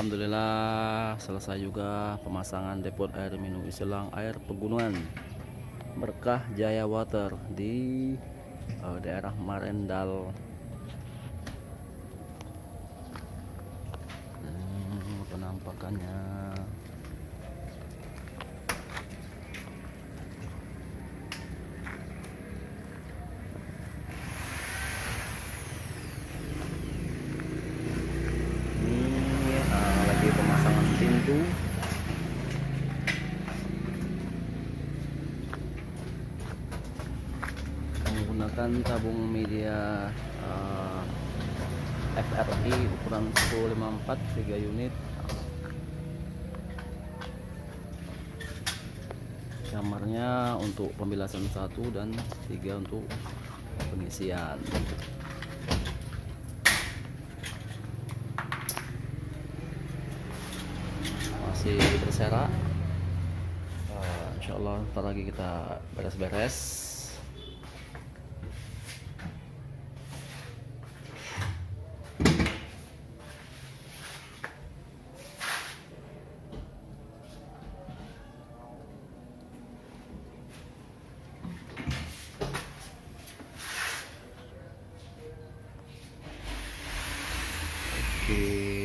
Alhamdulillah selesai juga pemasangan depot air minum Silang air pegunungan Berkah Jaya Water di daerah Marendal. Penampakannya lagi pemasangan pintu menggunakan tabung media FRI ukuran 1054 3 unit. Kamarnya untuk pembilasan 1 dan 3 untuk pengisian. Masih berserak. Insya Allah ntar lagi kita beres-beres. Oke.